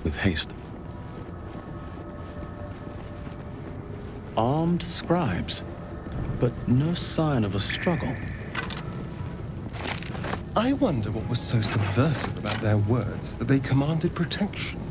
with haste. Armed scribes, but no sign of a struggle. I wonder what was so subversive about their words that they commanded protection.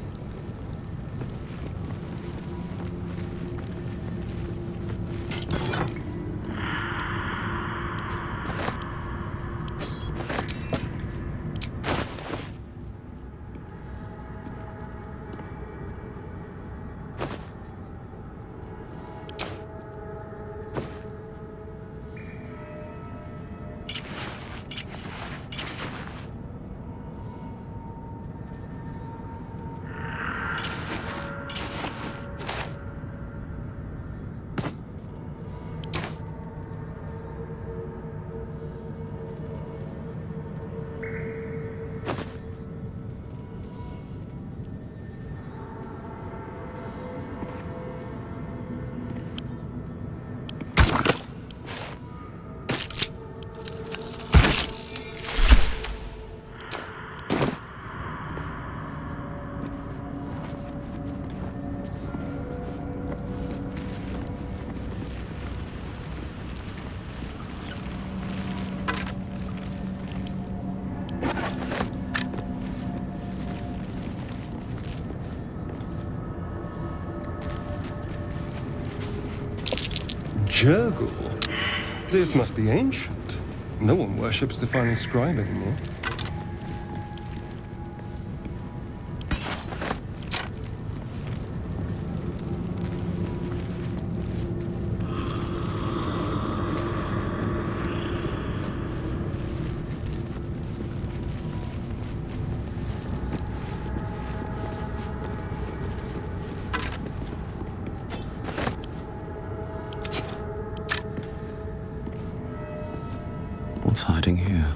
Jurgle? This must be ancient. No one worships the final scribe anymore. What's hiding here?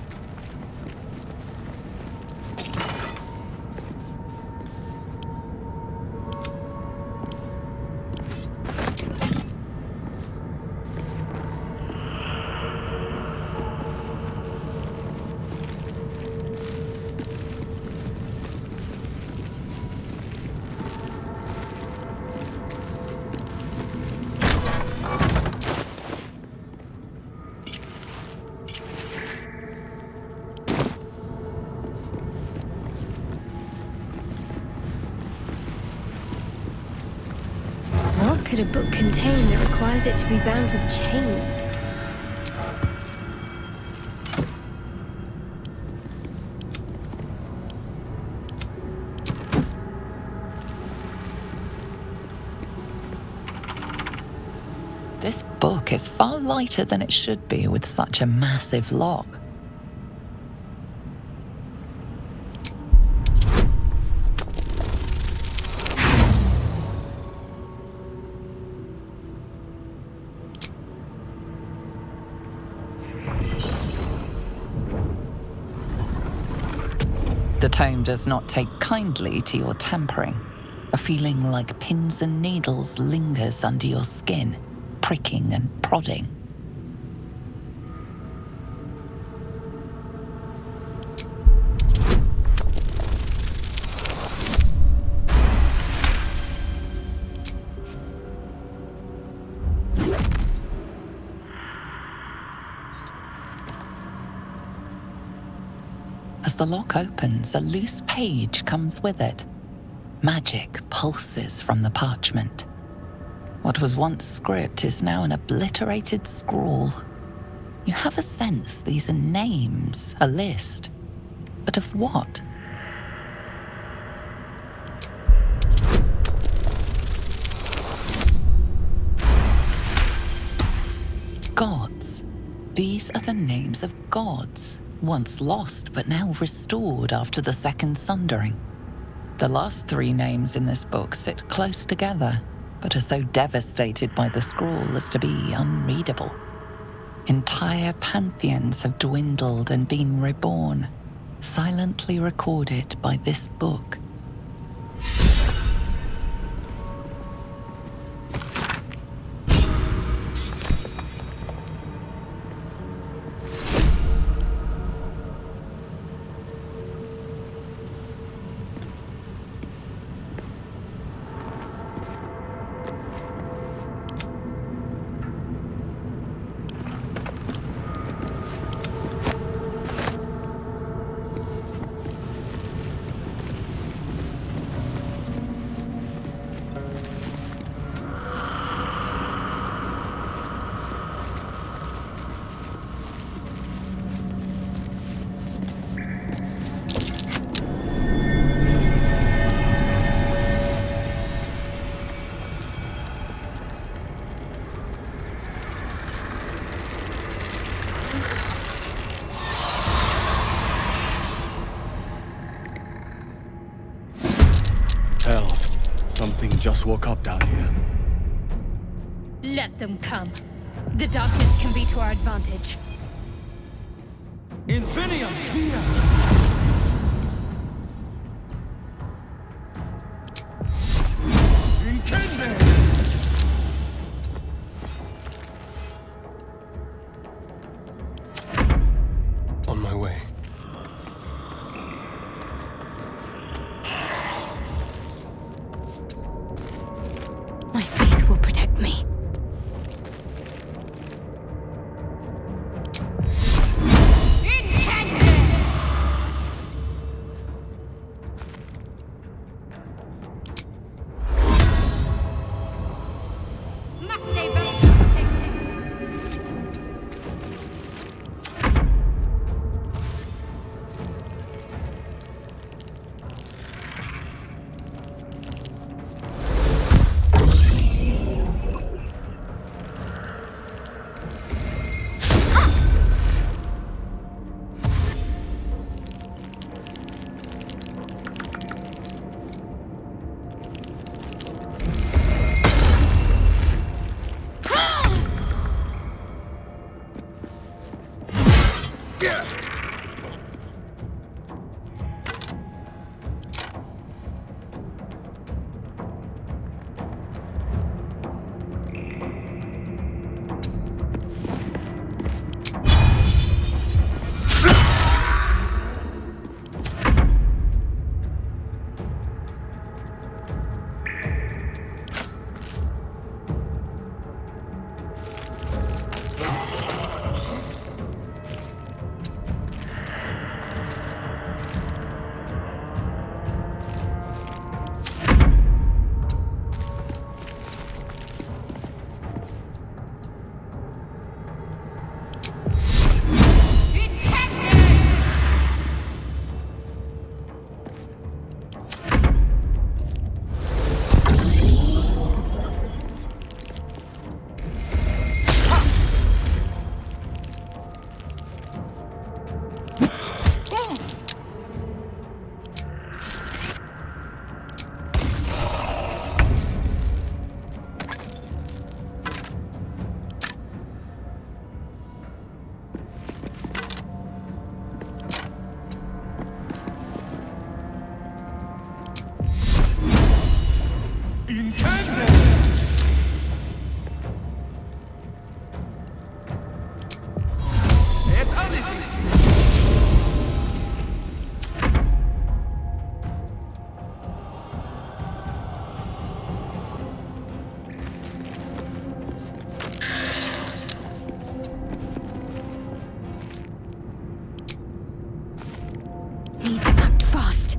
What could a book contain that requires it to be bound with chains? This book is far lighter than it should be with such a massive lock. The tome does not take kindly to your tampering. A feeling like pins and needles lingers under your skin, pricking and prodding. As the lock opens, a loose page comes with it. Magic pulses from the parchment. What was once script is now an obliterated scrawl. You have a sense these are names, a list. But of what? Gods. These are the names of gods, once lost but now restored after the Second Sundering. The last three names in this book sit close together, but are so devastated by the scrawl as to be unreadable. Entire pantheons have dwindled and been reborn, silently recorded by this book. Orcs woke up down here. Let them come. The darkness can be to our advantage. Infinium! On my way. My faith will protect me. Need to act fast.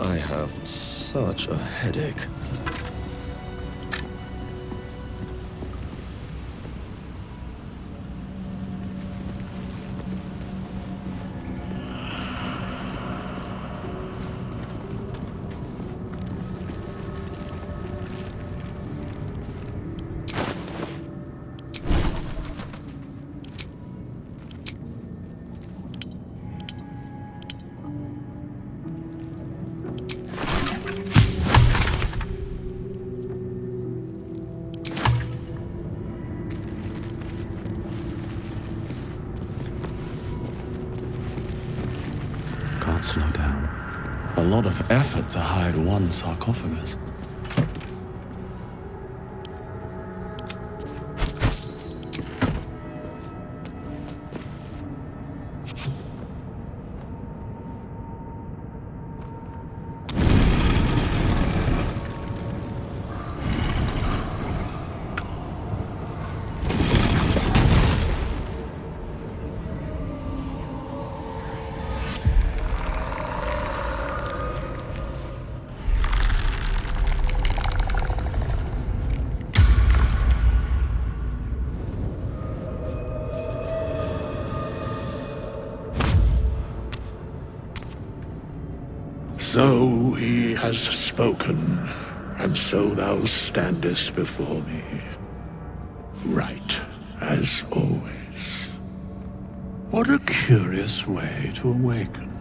I have such a headache. Can't slow down. A lot of effort to hide one sarcophagus. So he has spoken, and so thou standest before me. Right, as always. What a curious way to awaken.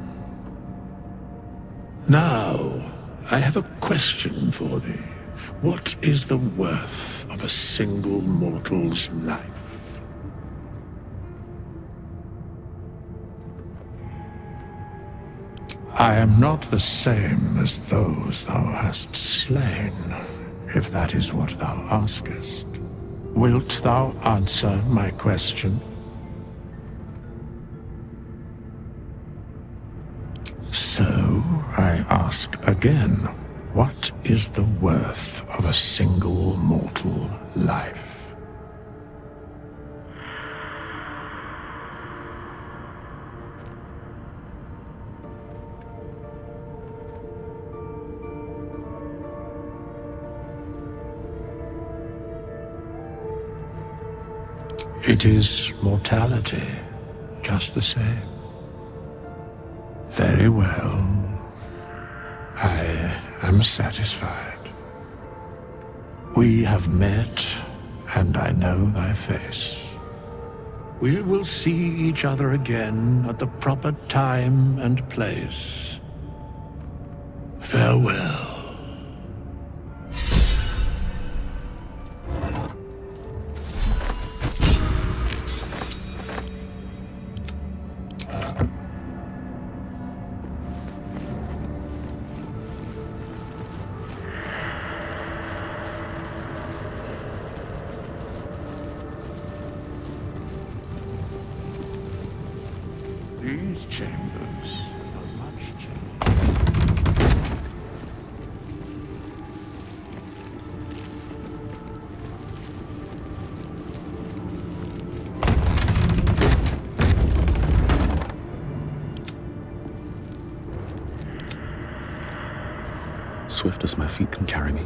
Now, I have a question for thee. What is the worth of a single mortal's life? I am not the same as those thou hast slain, if that is what thou askest. Wilt thou answer my question? So, I ask again, what is the worth of a single mortal life? It is mortality, just the same. Very well. I am satisfied. We have met, and I know thy face. We will see each other again at the proper time and place. Farewell. These chambers are much changed. Swift as my feet can carry me.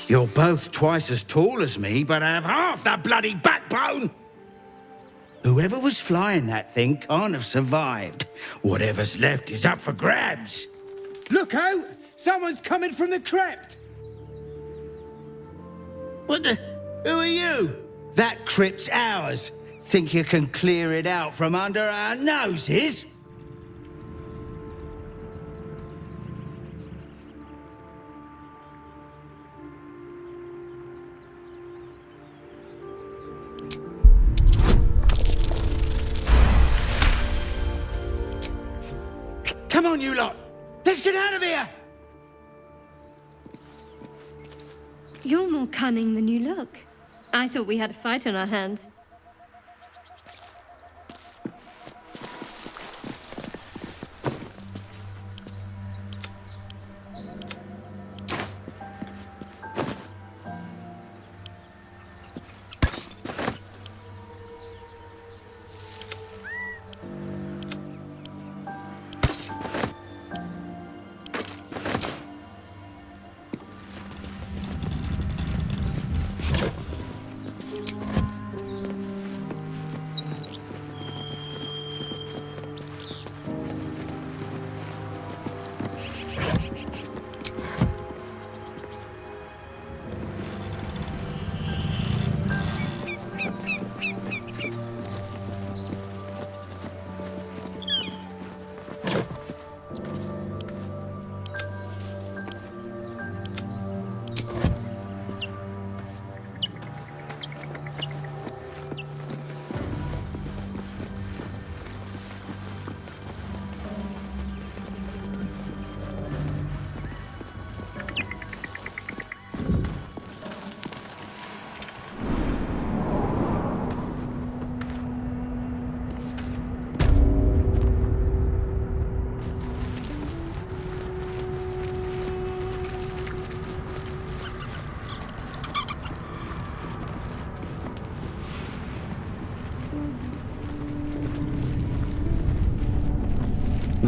You're both twice as tall as me, but have half the bloody backbone! Whoever was flying that thing can't have survived. Whatever's left is up for grabs. Look out! Someone's coming from the crypt! What the... Who are you? That crypt's ours. Think you can clear it out from under our noses? Come on, you lot! Let's get out of here! You're more cunning than you look. I thought we had a fight on our hands.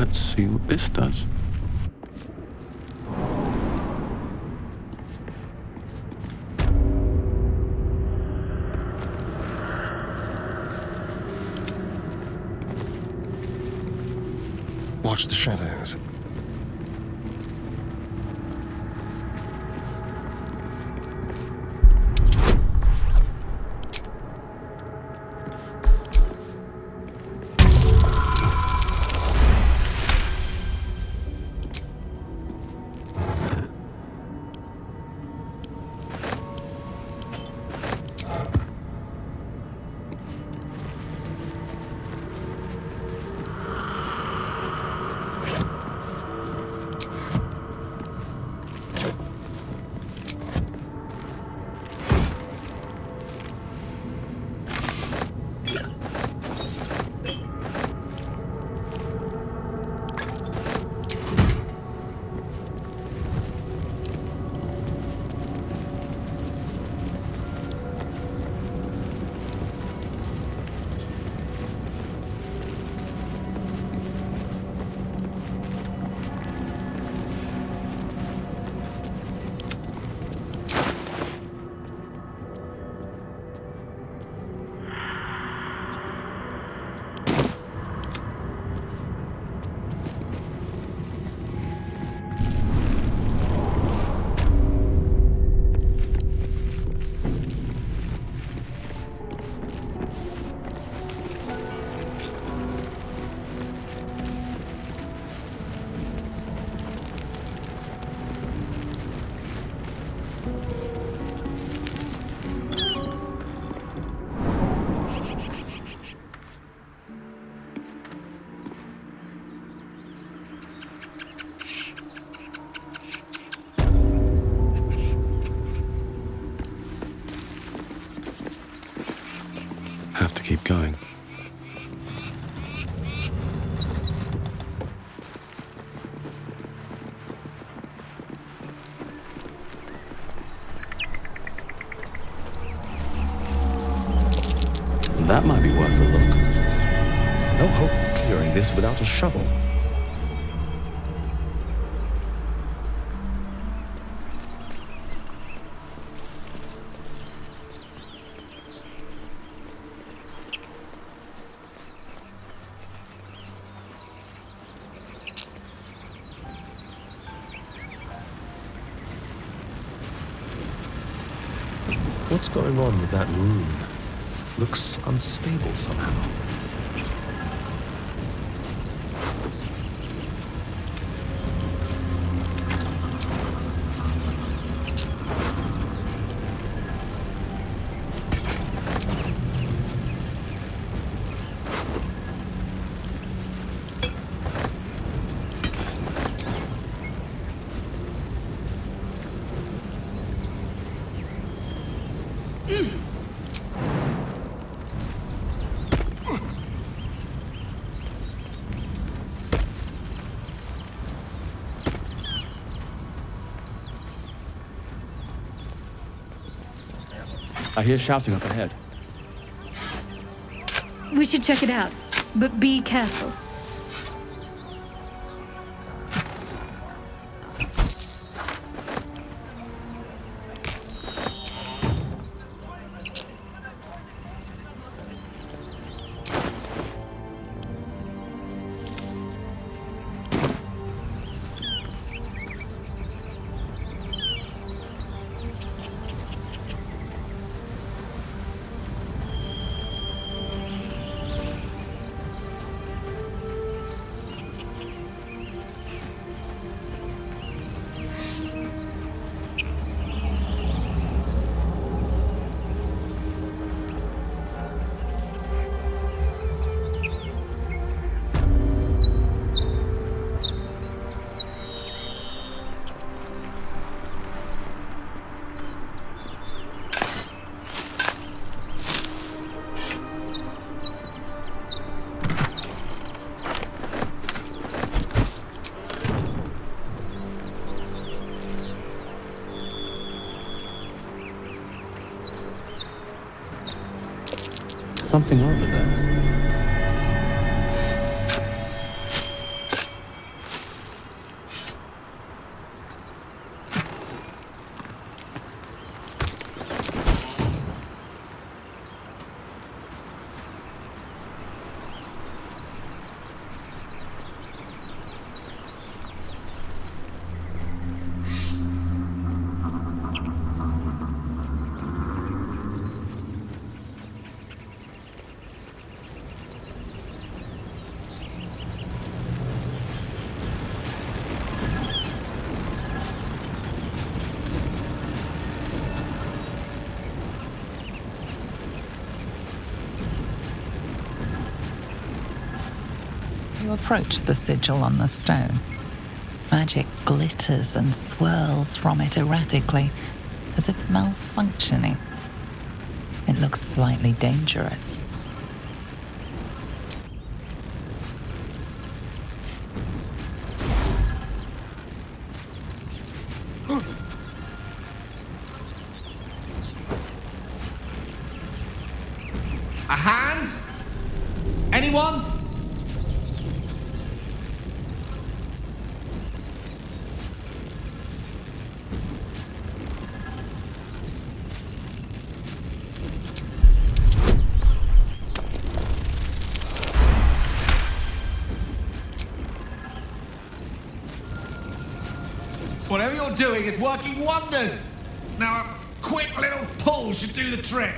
Let's see what this does. Watch the shadows. Have to keep going. That might be worth a look. No hope of clearing this without a shovel. What's going on with that room? Looks unstable somehow. I hear shouting up ahead. We should check it out, but be careful. Something over there. You approach the sigil on the stone. Magic glitters and swirls from it erratically, as if malfunctioning. It looks slightly dangerous. A hand? Anyone? Whatever you're doing is working wonders. Now a quick little pull should do the trick.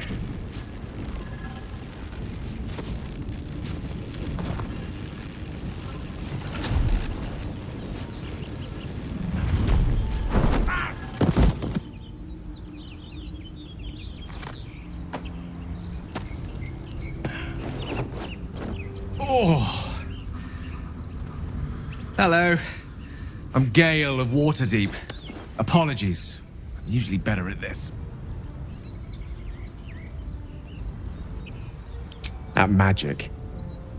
Oh. Hello. I'm Gale of Waterdeep. Apologies. I'm usually better at this. At magic.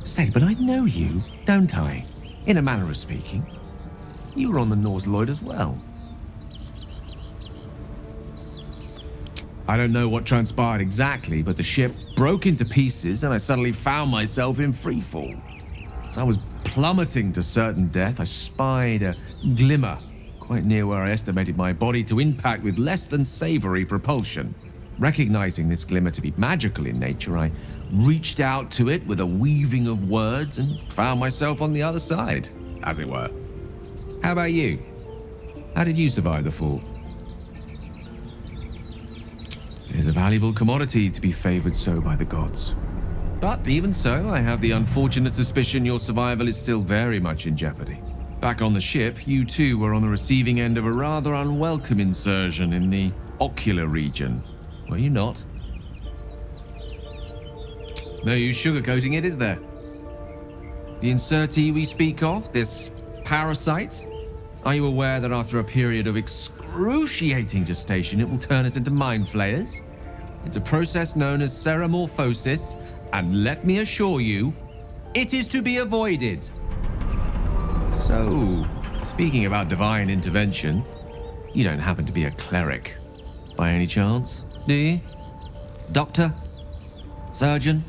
Say, but I know you, don't I? In a manner of speaking. You were on the Norse Lloyd as well. I don't know what transpired exactly, but the ship broke into pieces and I suddenly found myself in freefall. As I was plummeting to certain death, I spied a glimmer quite near where I estimated my body to impact with less than savory propulsion. Recognizing this glimmer to be magical in nature, I reached out to it with a weaving of words and found myself on the other side, as it were. How about you? How did you survive the fall? It is a valuable commodity to be favored so by the gods. But even so, I have the unfortunate suspicion your survival is still very much in jeopardy. Back on the ship, you too were on the receiving end of a rather unwelcome insertion in the ocular region, were you not? No use sugarcoating it, is there? The insertee we speak of, this parasite, are you aware that after a period of excruciating gestation, it will turn us into mind flayers? It's a process known as ceramorphosis, and let me assure you, it is to be avoided. So, speaking about divine intervention, you don't happen to be a cleric, by any chance, do you? Doctor? Surgeon?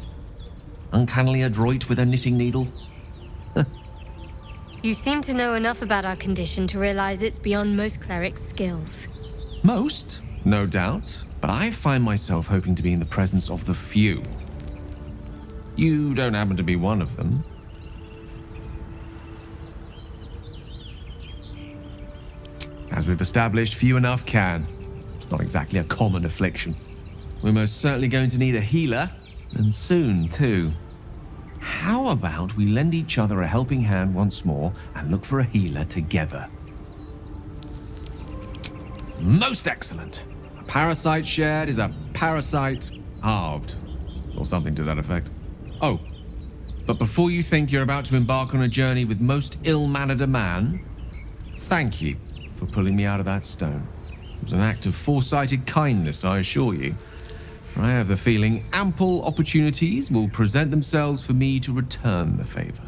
Uncannily adroit with a knitting needle? You seem to know enough about our condition to realize it's beyond most clerics' skills. Most, no doubt, but I find myself hoping to be in the presence of the few. You don't happen to be one of them. As we've established, few enough can. It's not exactly a common affliction. We're most certainly going to need a healer, and soon too. How about we lend each other a helping hand once more and look for a healer together? Most excellent. A parasite shared is a parasite halved, or something to that effect. Oh, but before you think you're about to embark on a journey with most ill-mannered a man, thank you for pulling me out of that stone. It was an act of foresighted kindness, I assure you. For I have the feeling ample opportunities will present themselves for me to return the favor.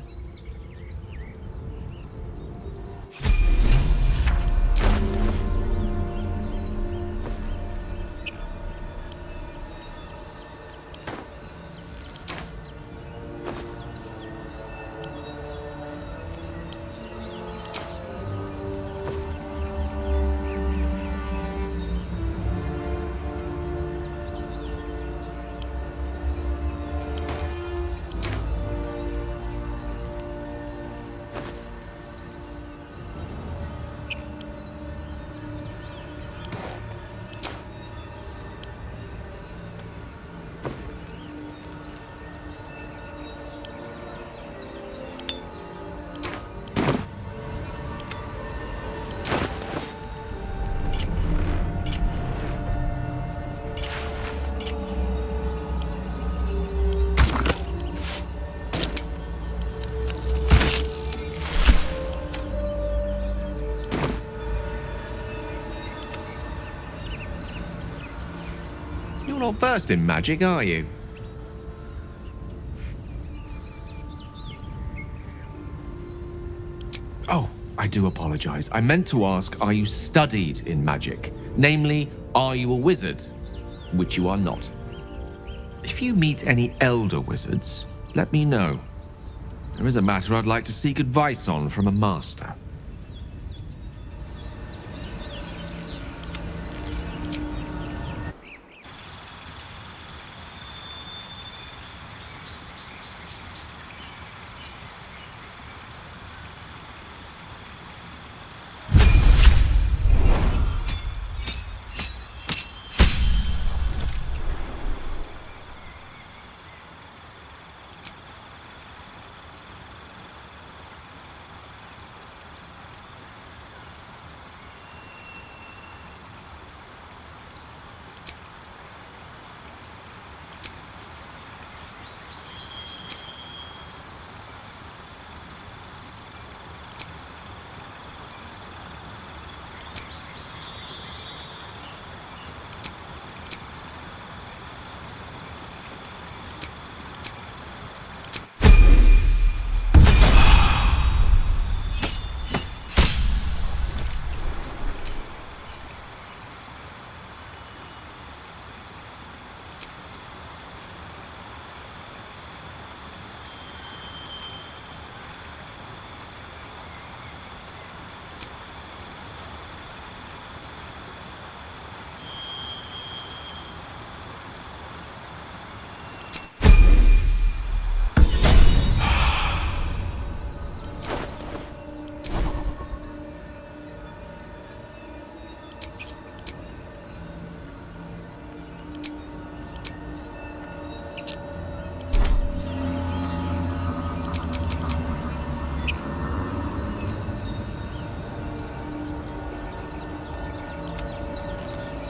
You're not versed in magic, are you? Oh, I do apologize. I meant to ask, are you studied in magic? Namely, are you a wizard? Which you are not. If you meet any elder wizards, let me know. There is a matter I'd like to seek advice on from a master.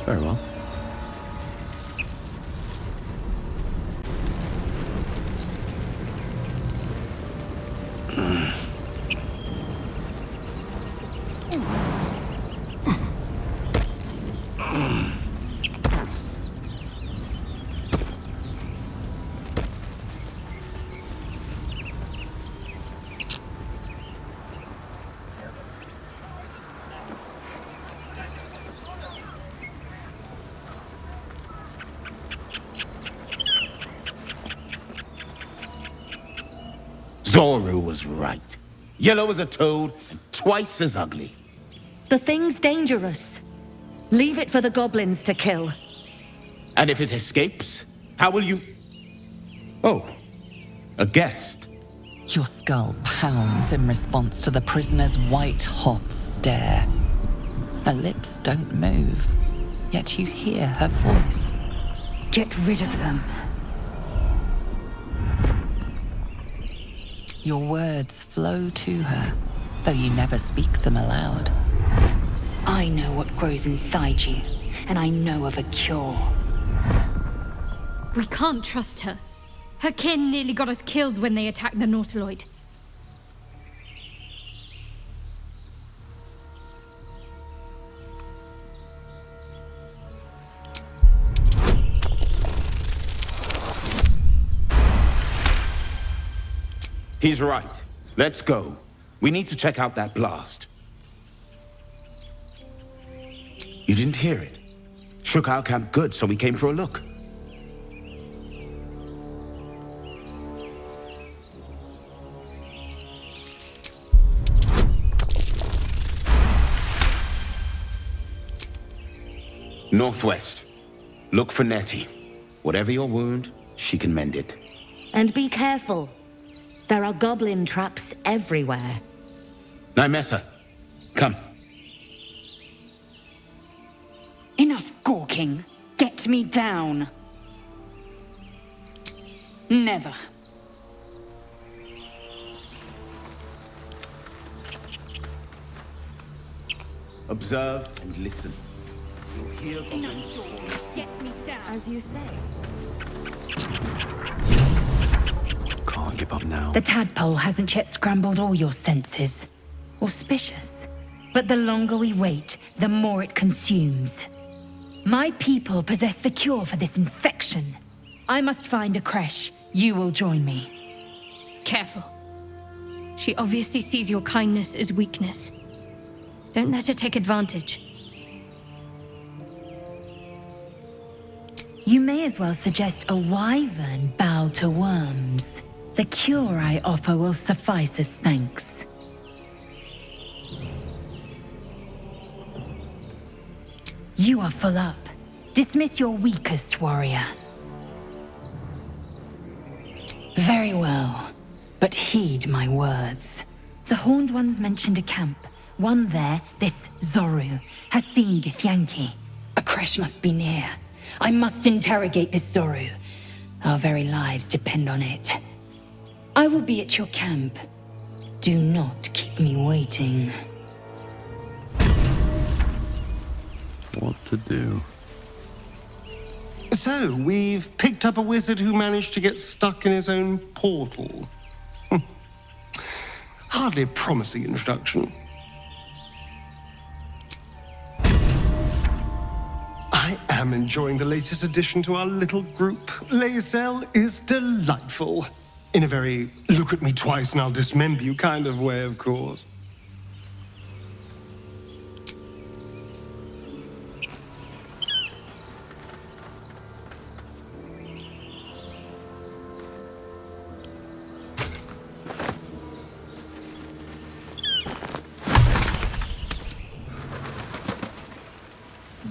Very well. Zoru was right. Yellow as a toad and twice as ugly. The thing's dangerous. Leave it for the goblins to kill. And if it escapes, how will you... Oh, a guest. Your skull pounds in response to the prisoner's white-hot stare. Her lips don't move, yet you hear her voice. Get rid of them. Your words flow to her, though you never speak them aloud. I know what grows inside you, and I know of a cure. We can't trust her. Her kin nearly got us killed when they attacked the Nautiloid. He's right. Let's go. We need to check out that blast. You didn't hear it? Shook our camp good, so we came for a look. Northwest. Look for Nettie. Whatever your wound, she can mend it. And be careful. There are goblin traps everywhere. Nymessa, come. Enough gawking. Get me down. Never. Observe and listen. You'll hear goblins. Get me down. As you say. Can't give up now. The tadpole hasn't yet scrambled all your senses. Auspicious. But the longer we wait, the more it consumes. My people possess the cure for this infection. I must find a creche. You will join me. Careful. She obviously sees your kindness as weakness. Don't let her take advantage. You may as well suggest a wyvern bow to worms. The cure I offer will suffice as thanks. You are full up. Dismiss your weakest warrior. Very well, but heed my words. The Horned Ones mentioned a camp. One there, this Zoru, has seen Githyanki. A creche must be near. I must interrogate this Zoru. Our very lives depend on it. I will be at your camp. Do not keep me waiting. What to do? So, we've picked up a wizard who managed to get stuck in his own portal. Hardly a promising introduction. I am enjoying the latest addition to our little group. Lae'zel is delightful. In a very look at me twice and I'll dismember you kind of way, of course.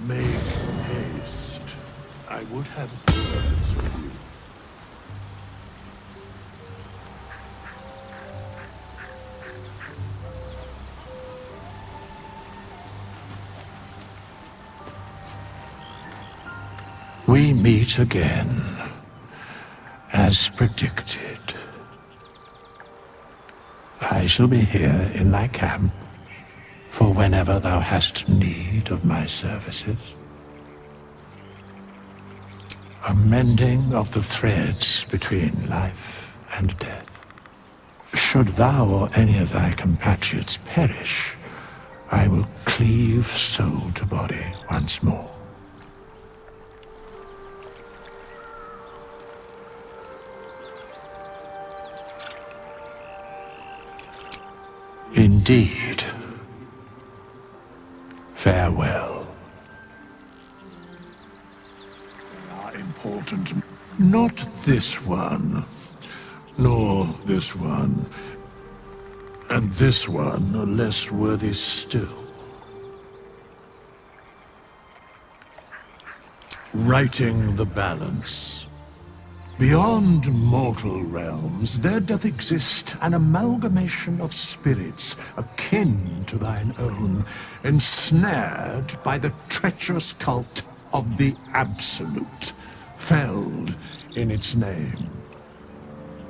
Make haste. I would have words with you. We meet again, as predicted. I shall be here in thy camp for whenever thou hast need of my services. A mending of the threads between life and death. Should thou or any of thy compatriots perish, I will cleave soul to body once more. Indeed. Farewell. They are important. Not this one, nor this one, and this one are less worthy still. Righting the balance. Beyond mortal realms, there doth exist an amalgamation of spirits akin to thine own, ensnared by the treacherous cult of the Absolute, felled in its name.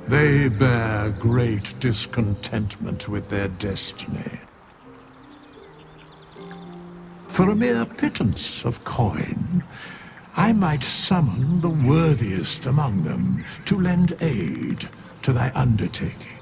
They bear great discontentment with their destiny. For a mere pittance of coin, I might summon the worthiest among them to lend aid to thy undertaking.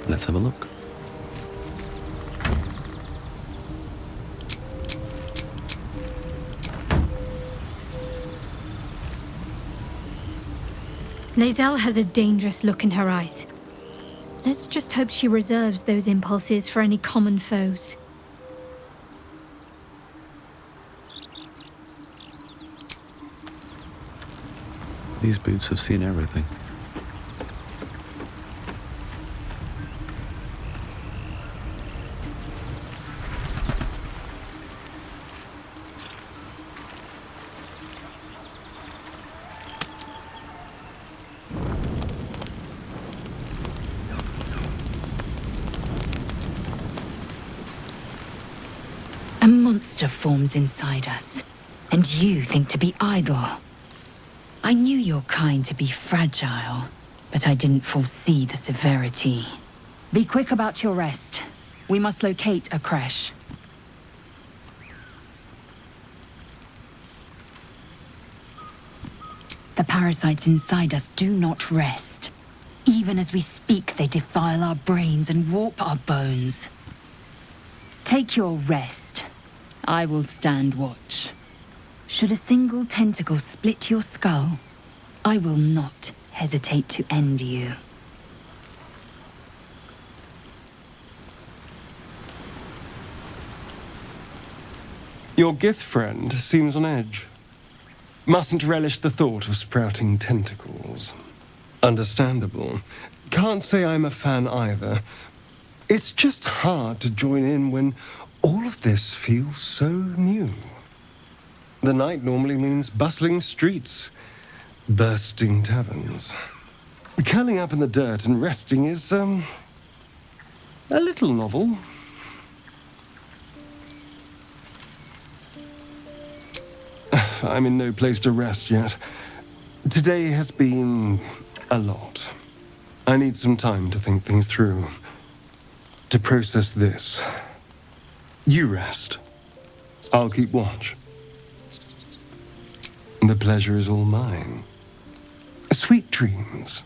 Let's have a look. Lae'zel has a dangerous look in her eyes. Let's just hope she reserves those impulses for any common foes. These boots have seen everything. A monster forms inside us, and you think to be idle. I knew your kind to be fragile, but I didn't foresee the severity. Be quick about your rest. We must locate a creche. The parasites inside us do not rest. Even as we speak, they defile our brains and warp our bones. Take your rest. I will stand watch. Should a single tentacle split your skull, I will not hesitate to end you. Your Gith friend seems on edge. Mustn't relish the thought of sprouting tentacles. Understandable. Can't say I'm a fan either. It's just hard to join in when all of this feels so new. The night normally means bustling streets, bursting taverns. Curling up in the dirt and resting is, a little novel. I'm in no place to rest yet. Today has been a lot. I need some time to think things through, to process this. You rest. I'll keep watch. The pleasure is all mine. Sweet dreams.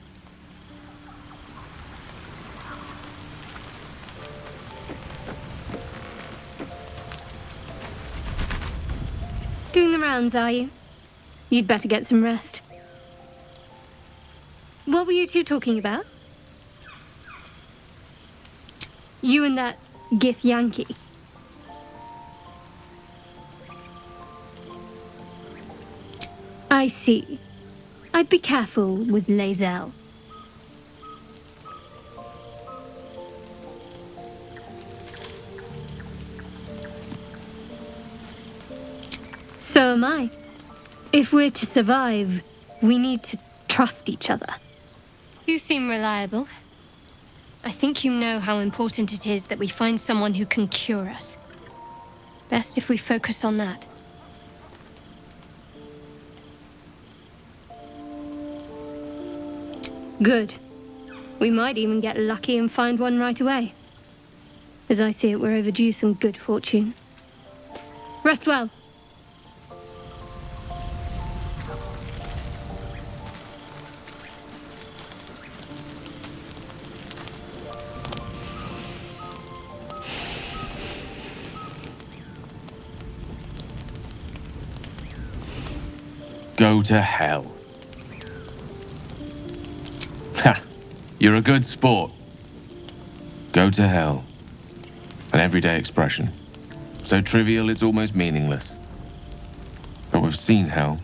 Doing the rounds, are you? You'd better get some rest. What were you two talking about? You and that Gith Yankee. I see. I'd be careful with Lae'zel. So am I. If we're to survive, we need to trust each other. You seem reliable. I think you know how important it is that we find someone who can cure us. Best if we focus on that. Good. We might even get lucky and find one right away. As I see it, we're overdue some good fortune. Rest well. Go to hell. Ha! You're a good sport. Go to hell. An everyday expression. So trivial it's almost meaningless. But we've seen hell.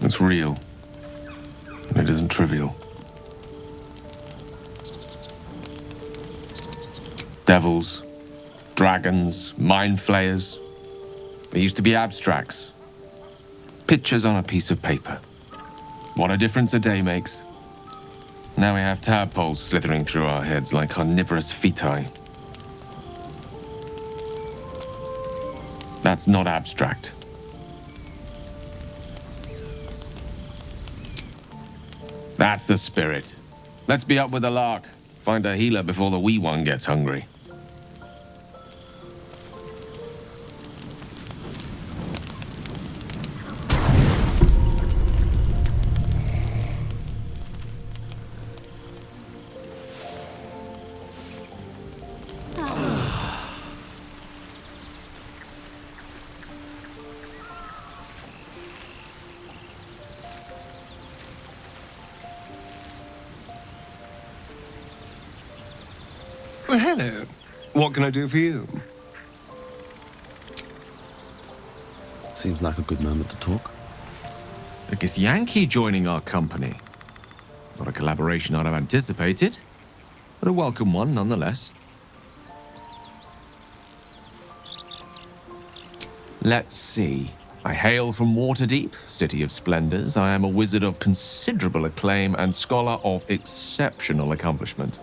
It's real. And it isn't trivial. Devils, dragons, mind flayers. They used to be abstracts. Pictures on a piece of paper. What a difference a day makes. Now we have tadpoles slithering through our heads like carnivorous feti. That's not abstract. That's the spirit. Let's be up with the lark. Find a healer before the wee one gets hungry. Well, hello. What can I do for you? Seems like a good moment to talk. A Gith Yankee joining our company. Not a collaboration I'd have anticipated, but a welcome one nonetheless. Let's see. I hail from Waterdeep, city of splendors. I am a wizard of considerable acclaim and scholar of exceptional accomplishment.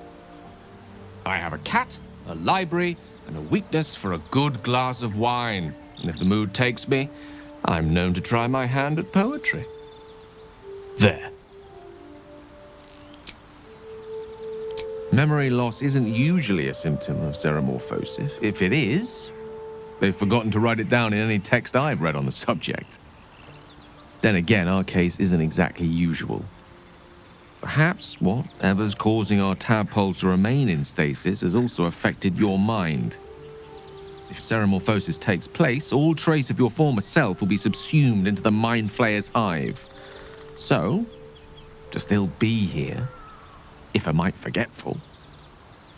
I have a cat, a library, and a weakness for a good glass of wine. And if the mood takes me, I'm known to try my hand at poetry. There. Memory loss isn't usually a symptom of ceremorphosis. If it is, they've forgotten to write it down in any text I've read on the subject. Then again, our case isn't exactly usual. Perhaps whatever's causing our tadpoles to remain in stasis has also affected your mind. If ceremorphosis takes place, all trace of your former self will be subsumed into the Mind Flayer's hive. So, to still be here, if a mite forgetful,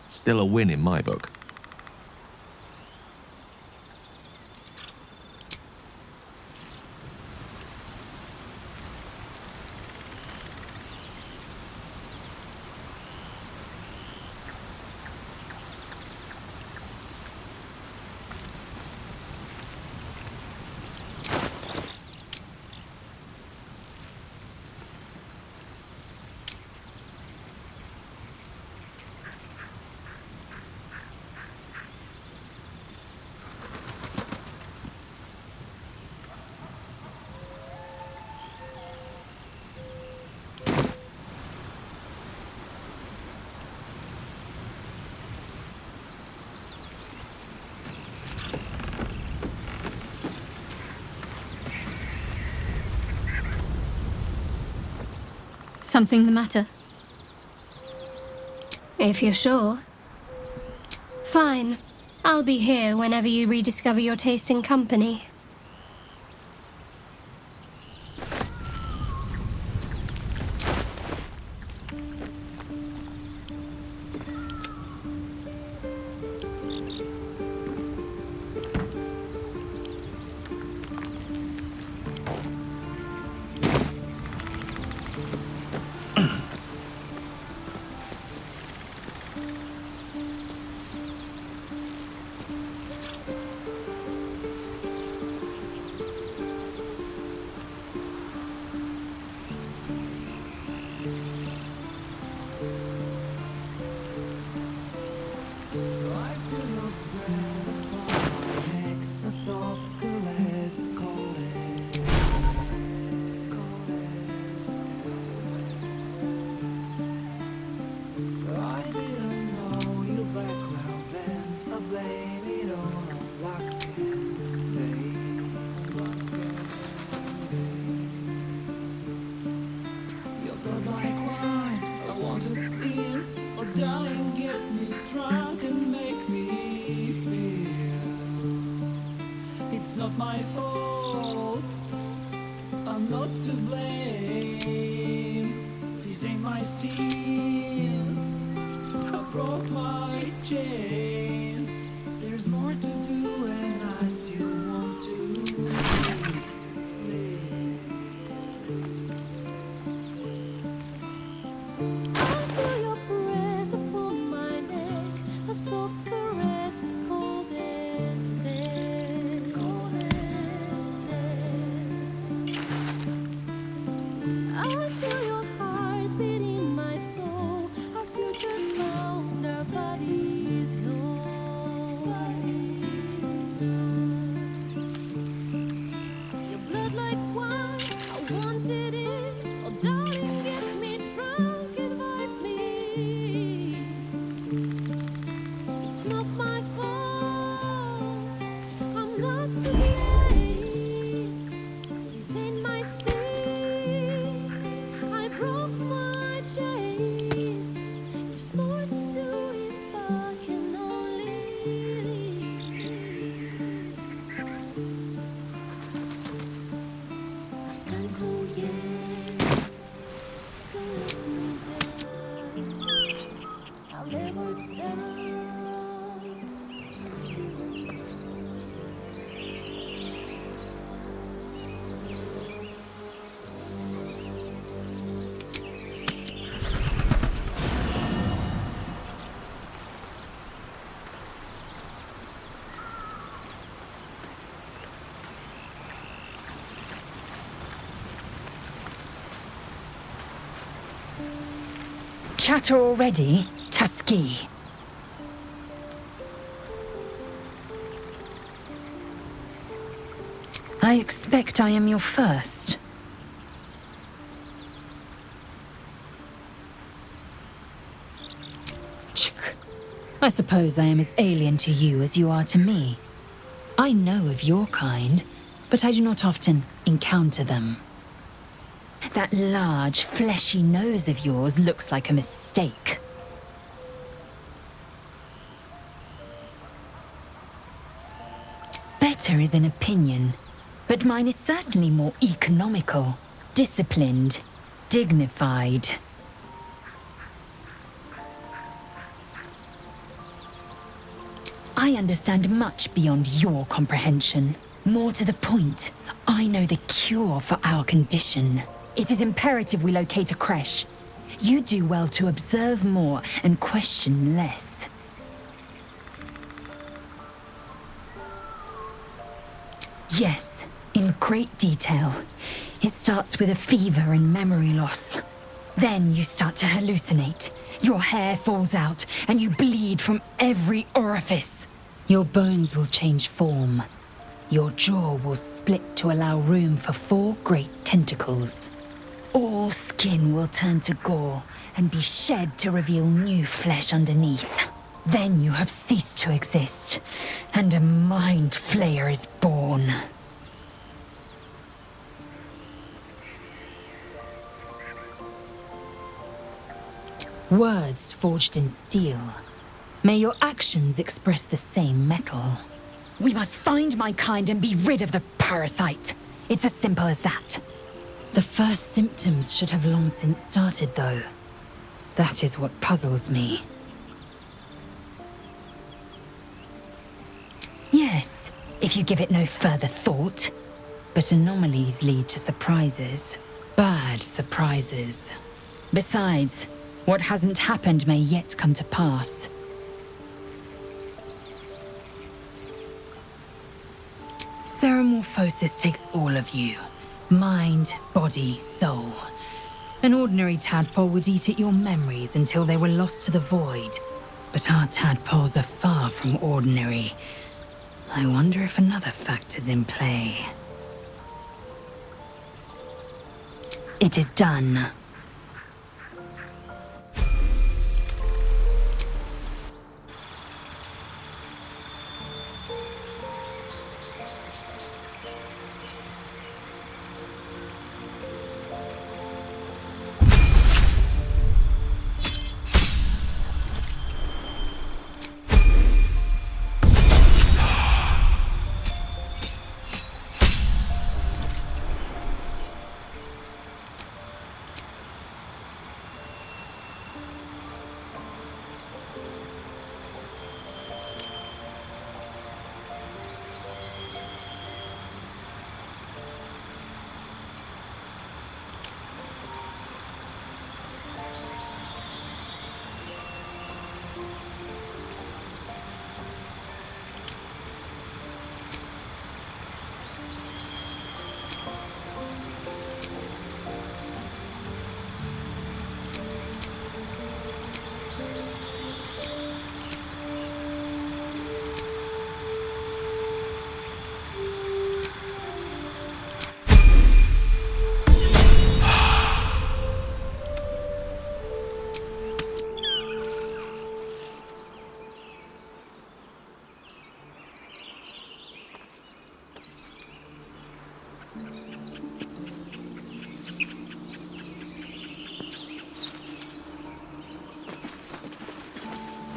still a win in my book. Something the matter? If you're sure. Fine. I'll be here whenever you rediscover your taste in company. Chatter already, Tusky. I expect I am your first. I suppose I am as alien to you as you are to me. I know of your kind, but I do not often encounter them. That large, fleshy nose of yours looks like a mistake. Better is an opinion, but mine is certainly more economical, disciplined, dignified. I understand much beyond your comprehension. More to the point, I know the cure for our condition. It is imperative we locate a creche. You do well to observe more and question less. Yes, in great detail. It starts with a fever and memory loss. Then you start to hallucinate. Your hair falls out, and you bleed from every orifice. Your bones will change form. Your jaw will split to allow room for 4 great tentacles. All skin will turn to gore and be shed to reveal new flesh underneath. Then you have ceased to exist, and a mind flayer is born. Words forged in steel. May your actions express the same metal. We must find my kind and be rid of the parasite. It's as simple as that. The first symptoms should have long since started, though. That is what puzzles me. Yes, if you give it no further thought. But anomalies lead to surprises. Bad surprises. Besides, what hasn't happened may yet come to pass. Ceramorphosis takes all of you. Mind, body, soul. An ordinary tadpole would eat at your memories until they were lost to the void. But our tadpoles are far from ordinary. I wonder if another factor's in play. It is done.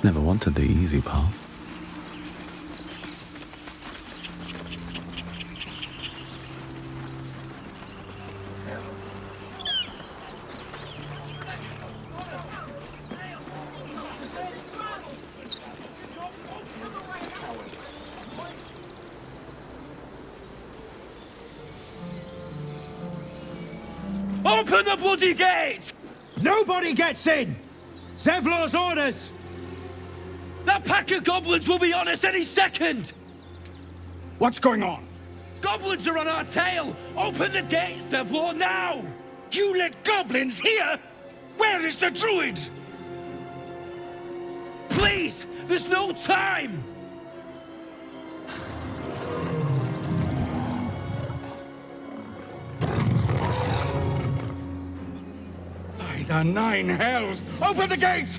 Never wanted the easy path. Open the bloody gate! Nobody gets in! Zevlor's orders! That pack of goblins will be on us any second! What's going on? Goblins are on our tail! Open the gate, Zevlor, now! You let goblins here? Where is the druid? Please! There's no time! By the 9 hells! Open the gate!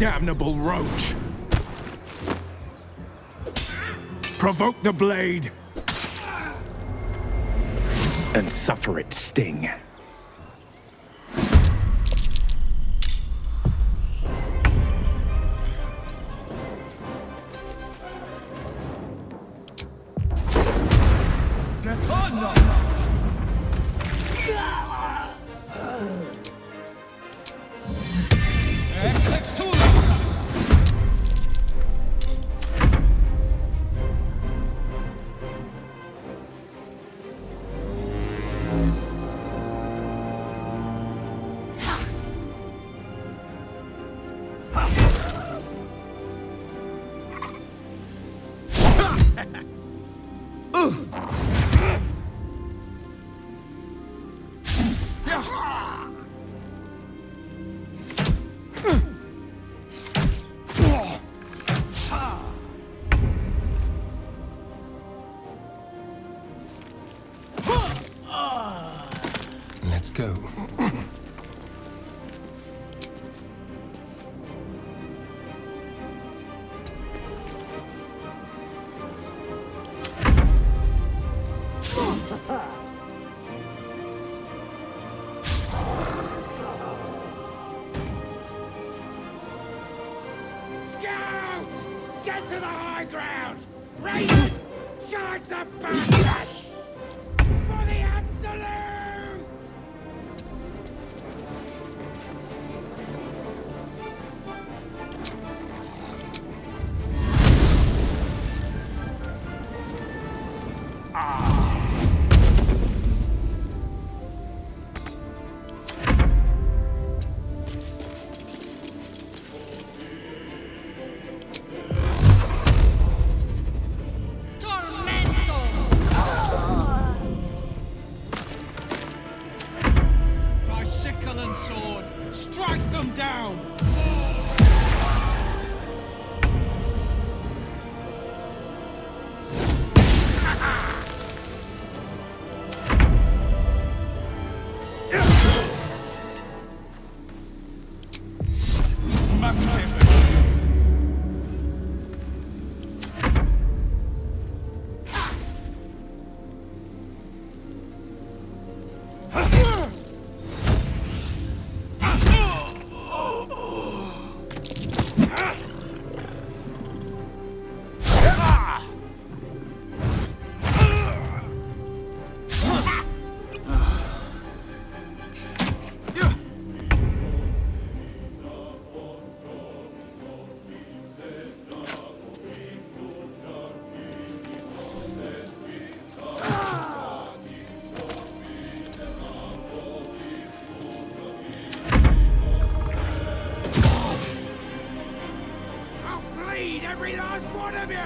damnable roach! Provoke the blade! And suffer its sting. Let's go. Scout! Get to the high ground! Raiders! Charge the bastards! For the absolute! By sickle and sword, strike them down! I'll bleed every last one of you!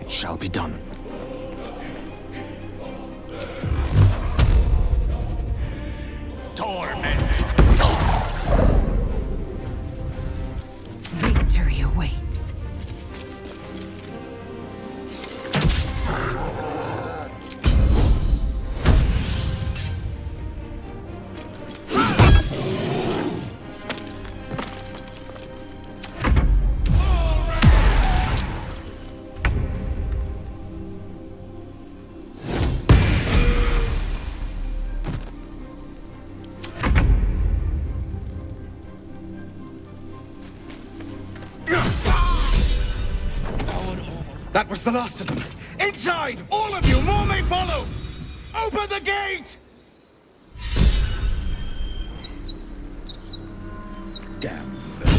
It shall be done. Torment! Victory awaits. That was the last of them. Inside! All of you! More may follow! Open the gate! Damn villain.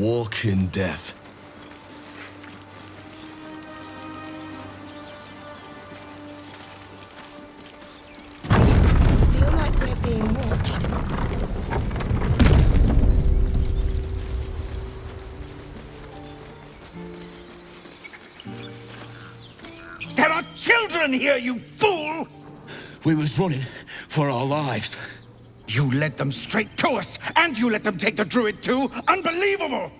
walk in death. I feel like we're being watched. There are children here, you fool! We was running for our lives. You led them straight to us, and you let them take the druid too? Unbelievable!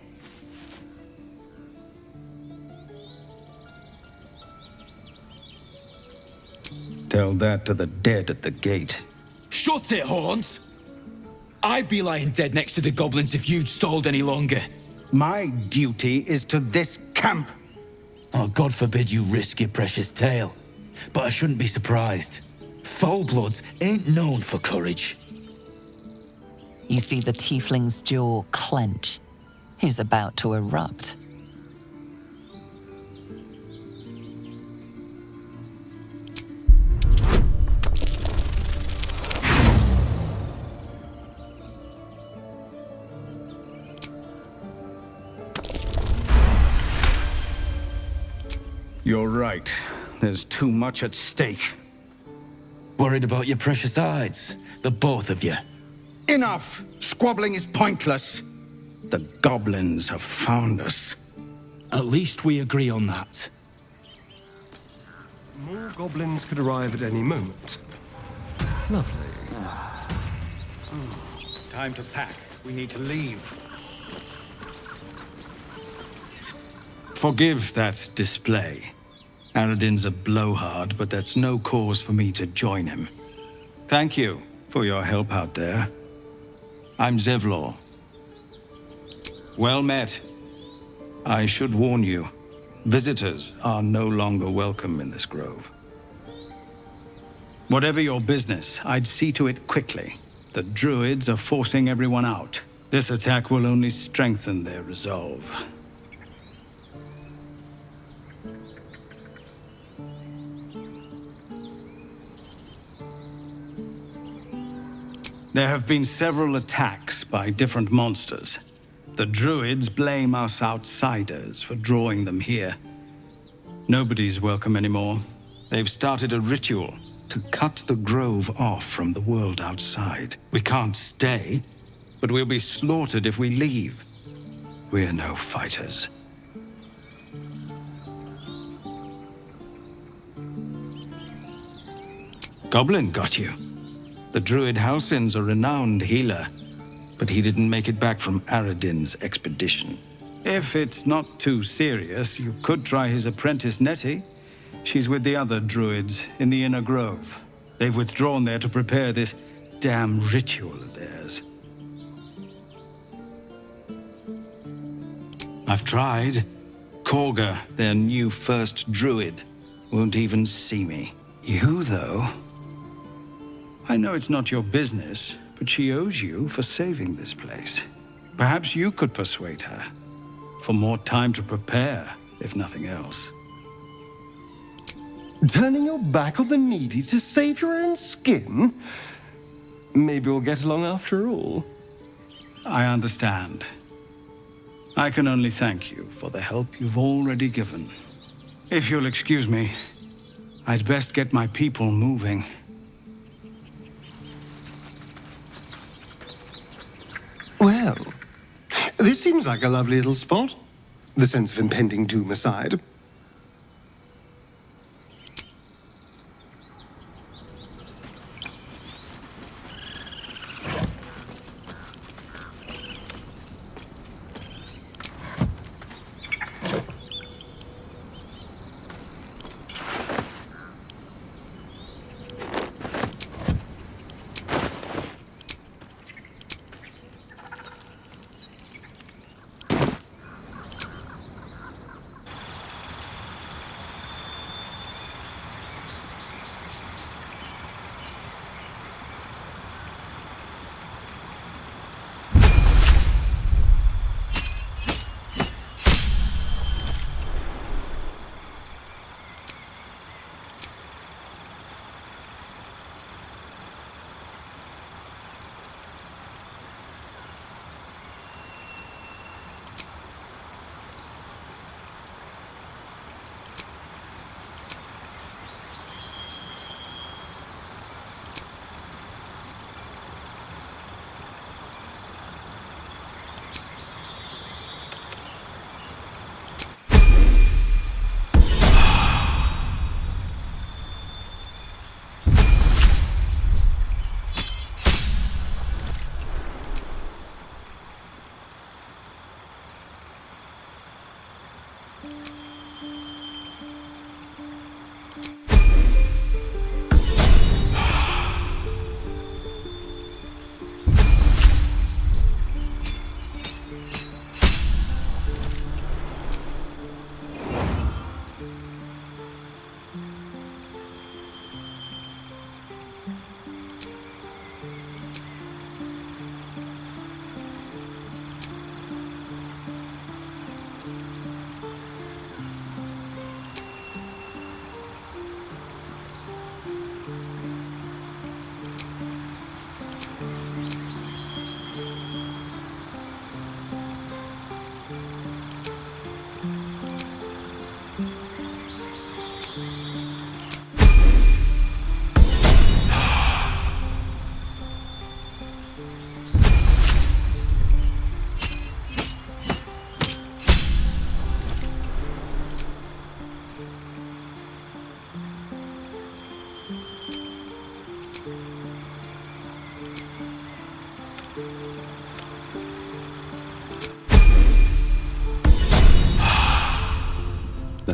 Tell that to the dead at the gate. Shut it, Horns! I'd be lying dead next to the goblins if you'd stalled any longer. My duty is to this camp. Oh, God forbid you risk your precious tail. But I shouldn't be surprised. Foul-bloods ain't known for courage. You see the tiefling's jaw clench. He's about to erupt. You're right. There's too much at stake. Worried about your precious hides, the both of you. Enough! Squabbling is pointless. The goblins have found us. At least we agree on that. More goblins could arrive at any moment. Lovely. Time to pack. We need to leave. Forgive that display. Aradin's a blowhard, but that's no cause for me to join him. Thank you for your help out there. I'm Zevlor. Well met. I should warn you, visitors are no longer welcome in this grove. Whatever your business, I'd see to it quickly. The druids are forcing everyone out. This attack will only strengthen their resolve. There have been several attacks by different monsters. The druids blame us outsiders for drawing them here. Nobody's welcome anymore. They've started a ritual to cut the grove off from the world outside. We can't stay, but we'll be slaughtered if we leave. We're no fighters. Goblin got you. The druid Halsin's a renowned healer, but he didn't make it back from Aradin's expedition. If it's not too serious, you could try his apprentice Nettie. She's with the other druids in the inner grove. They've withdrawn there to prepare this damn ritual of theirs. I've tried. Korga, their new first druid, won't even see me. You, though... I know it's not your business, but she owes you for saving this place. Perhaps you could persuade her. For more time to prepare, if nothing else. Turning your back on the needy to save your own skin? Maybe we'll get along after all. I understand. I can only thank you for the help you've already given. If you'll excuse me, I'd best get my people moving. Well, this seems like a lovely little spot. The sense of impending doom aside.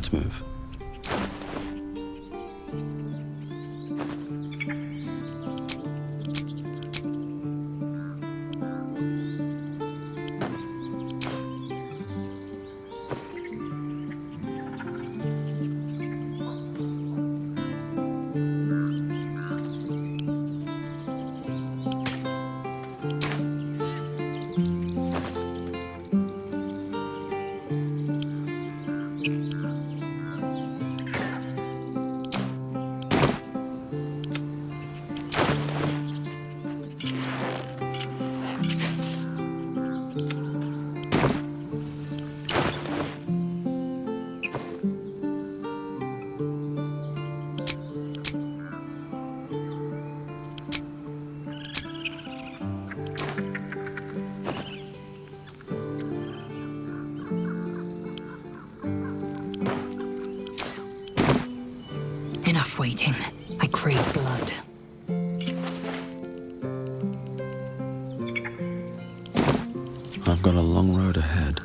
Let's move. Enough waiting. I crave blood. I've got a long road ahead.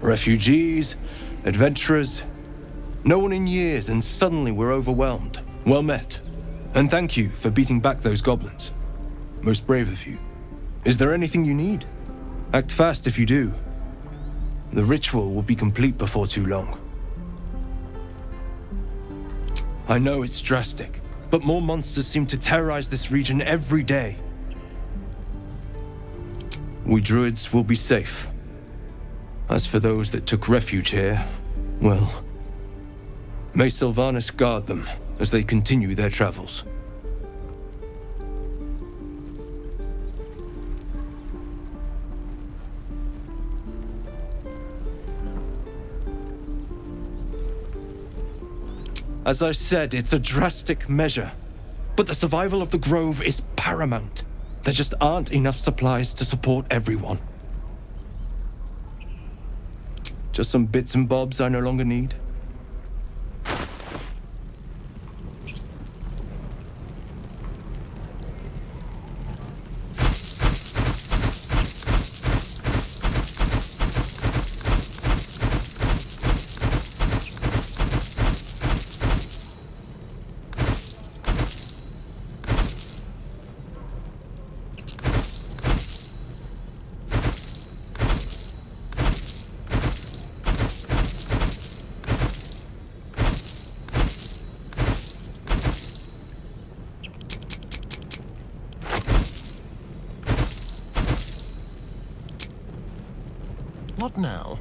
Refugees, adventurers, no one in years, and suddenly we're overwhelmed. Well met. And thank you for beating back those goblins. Most brave of you. Is there anything you need? Act fast if you do. The ritual will be complete before too long. I know it's drastic, but more monsters seem to terrorize this region every day. We druids will be safe. As for those that took refuge here, well, may Sylvanas guard them as they continue their travels. As I said, it's a drastic measure, but the survival of the Grove is paramount. There just aren't enough supplies to support everyone. Just some bits and bobs I no longer need. What now?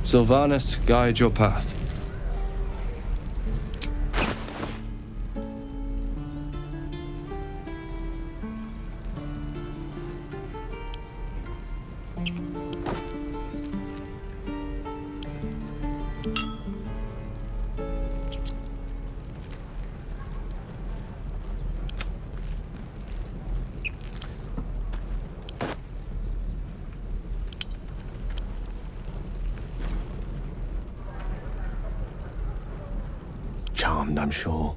Sylvanas, guide your path. Charmed, I'm sure.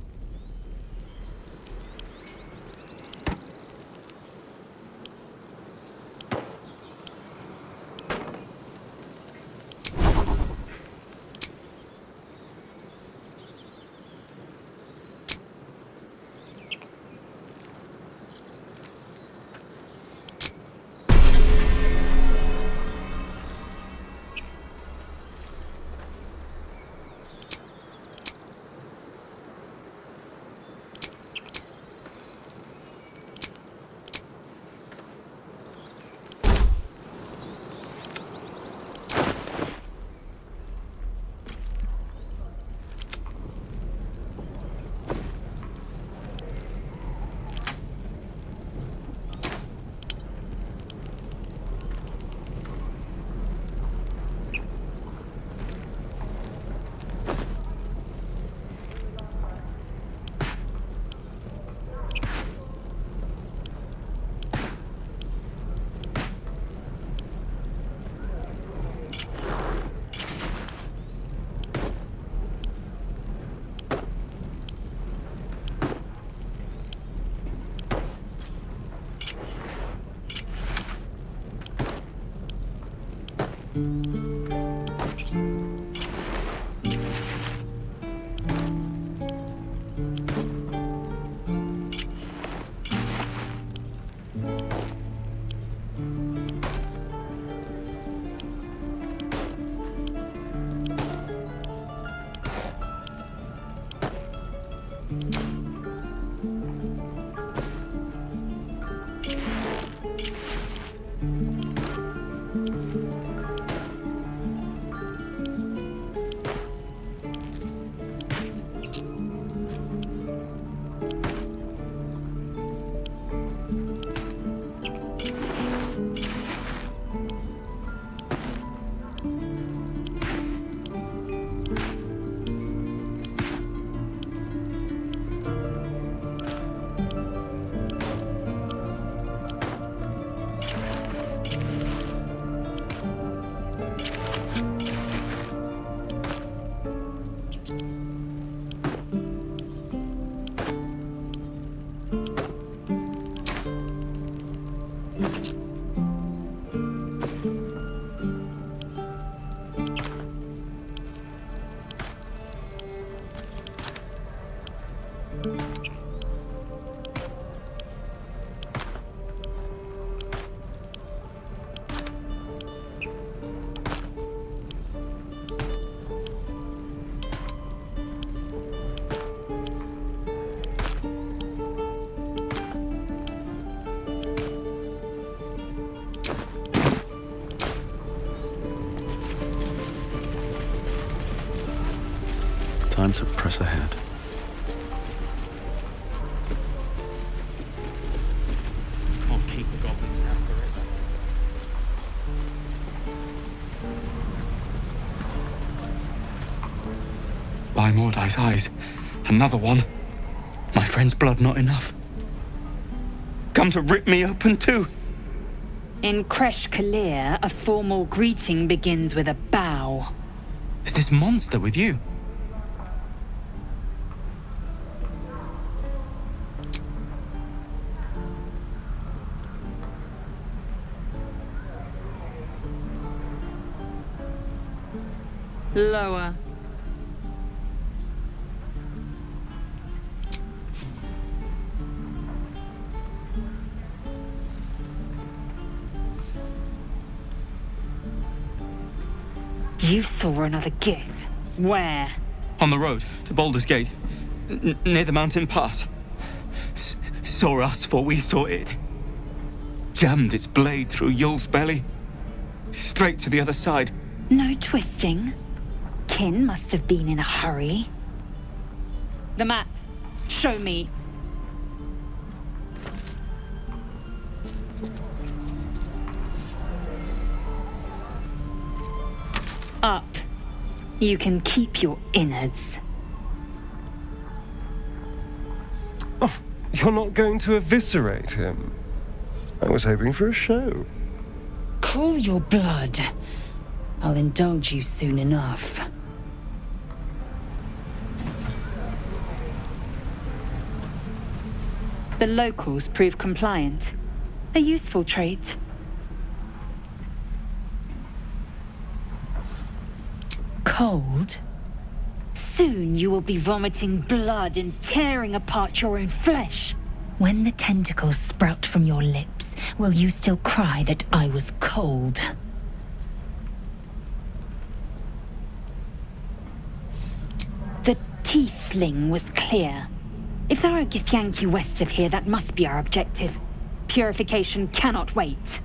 Time to press ahead. Can't keep the goblins out forever. By Mordai's eyes, another one. My friend's blood not enough. Come to rip me open too. In Kresh Kalir, a formal greeting begins with a bow. Is this monster with you? Lower. You saw another gith. Where? On the road to Baldur's Gate, near the mountain pass. Saw us before we saw it. Jammed its blade through Yul's belly. Straight to the other side, No twisting. Kin must have been in a hurry. The map. Show me. Up. You can keep your innards. Oh, you're not going to eviscerate him? I was hoping for a show. Cool your blood. I'll indulge you soon enough. The locals prove compliant. A useful trait. Cold? Soon you will be vomiting blood and tearing apart your own flesh. When the tentacles sprout from your lips, will you still cry that I was cold? The teeth sling was clear. If there are Githyanki west of here, that must be our objective. Purification cannot wait.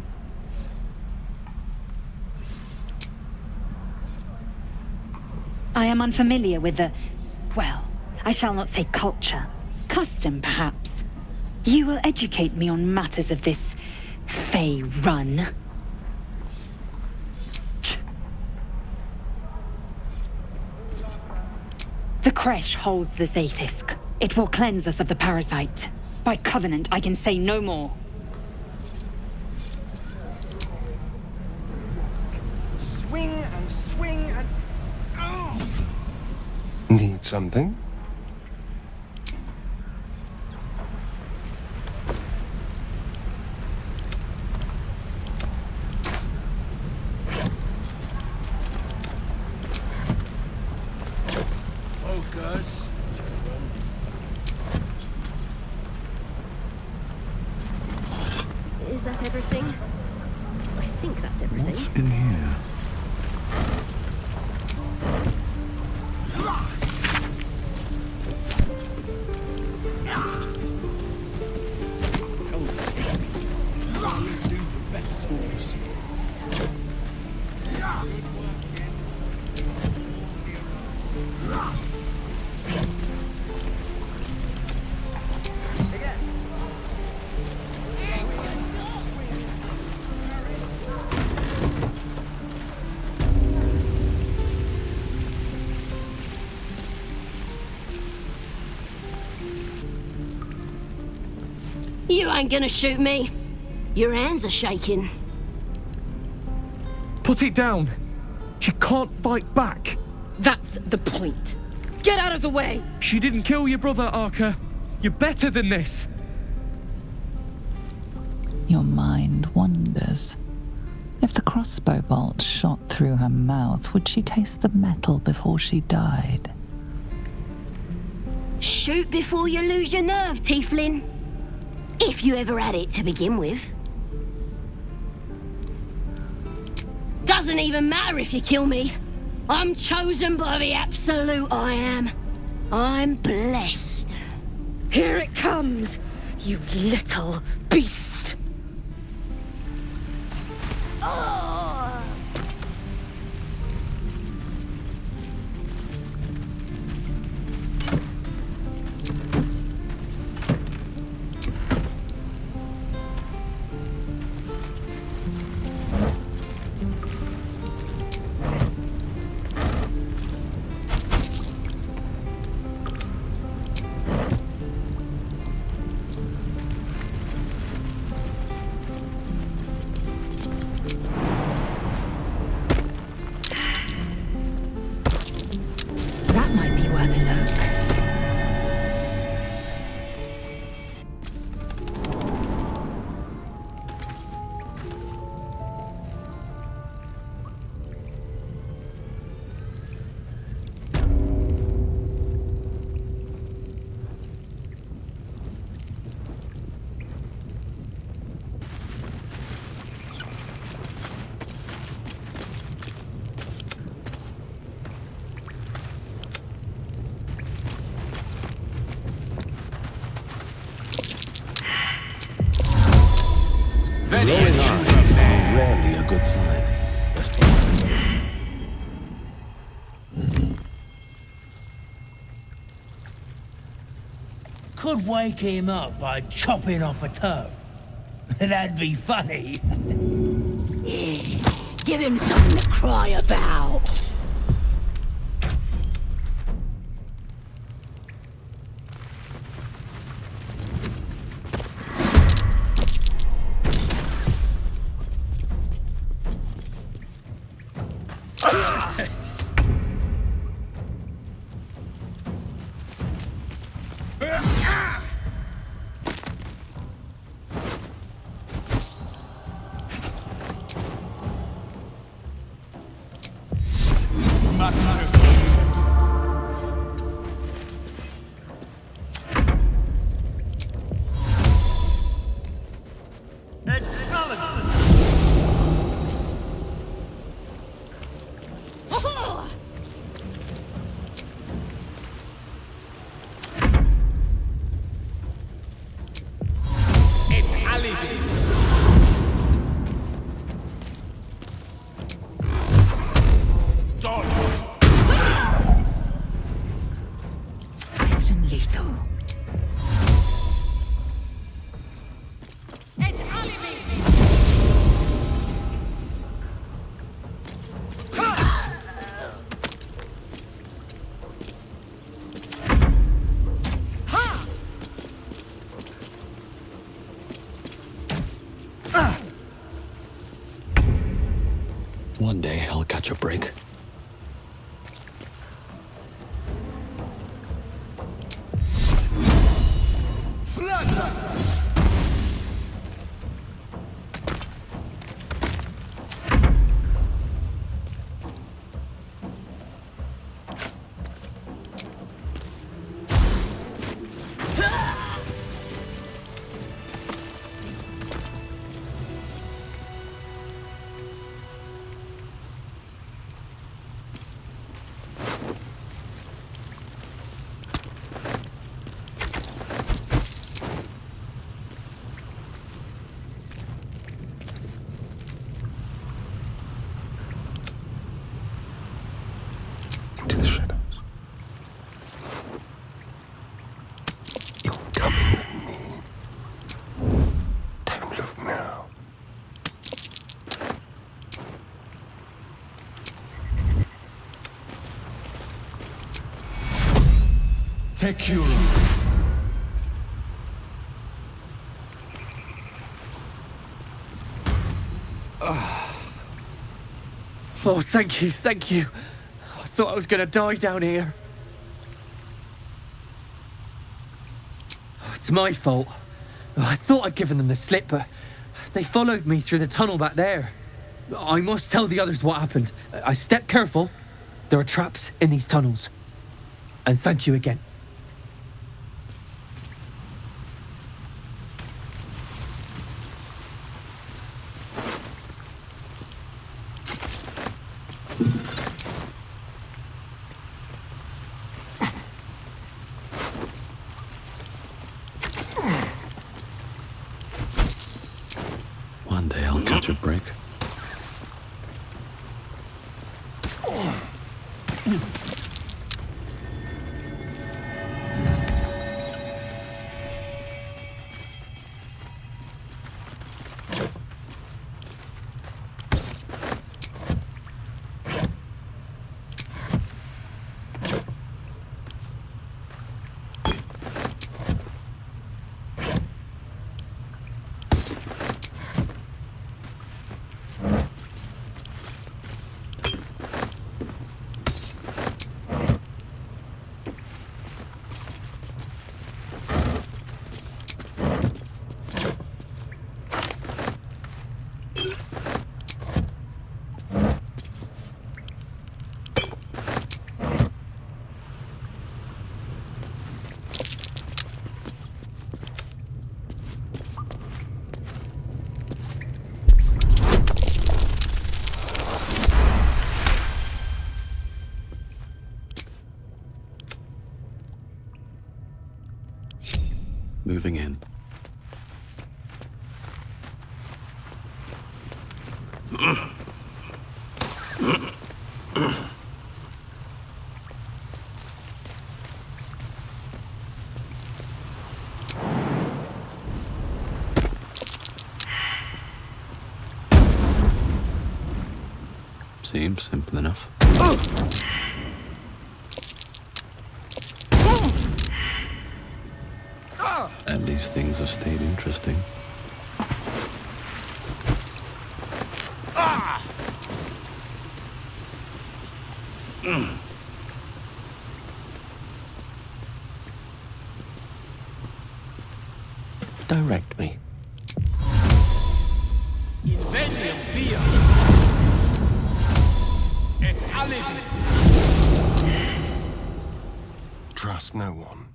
I am unfamiliar with the... well, I shall not say culture. Custom, perhaps. You will educate me on matters of this... Fey run. The creche holds the Zaithisk. It will cleanse us of the parasite. By covenant, I can say no more. Swing and swing and... Oh! Need something? Focus. Is that everything? I think that's everything. What's in here? You ain't gonna shoot me. Your hands are shaking. Put it down. She can't fight back. That's the point. Get out of the way! She didn't kill your brother, Arka. You're better than this. Your mind wanders. If the crossbow bolt shot through her mouth, would she taste the metal before she died? Shoot before you lose your nerve, Tiefling. If you ever had it to begin with. Doesn't even matter if you kill me. I'm chosen by the Absolute I am. I'm blessed. Here it comes, you little beast. Oh. That might be worth a look. Glowing eyes are rarely a good sign. could wake him up by chopping off a toe. That'd be funny. Give him something to cry about. Swift and lethal. One day I'll catch a break. Into the shadows. You're coming with me. Don't look now. Secure. Oh, thank you, thank you. I thought I was gonna die down here. It's my fault. I thought I'd given them the slip, but they followed me through the tunnel back there. I must tell the others what happened. I stepped careful. There are traps in these tunnels. And thank you again. One day I'll catch a break. Moving in. Seems simple enough. And these things have stayed interesting. Direct me. Invenium via. Et alibi. Trust no one.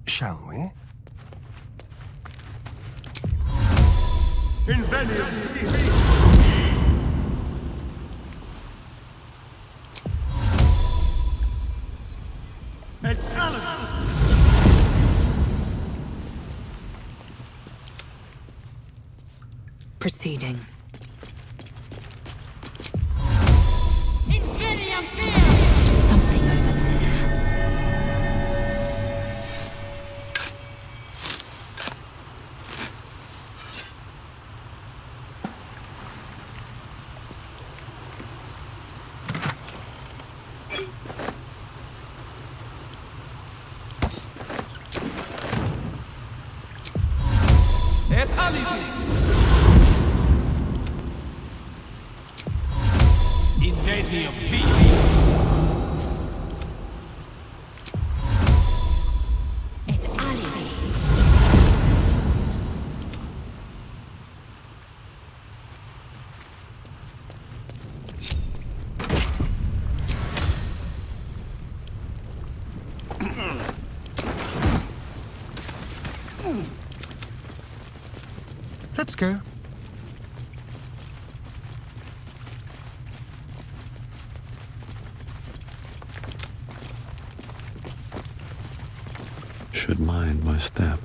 Shall we? Invenium via. Et alibi. Proceeding. Invenium Something over there. Et alibi. Invenium via. Et alibi. Let's go. Should mind my step.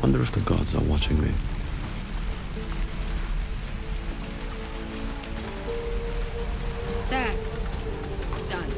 Wonder if the gods are watching me. There. Done.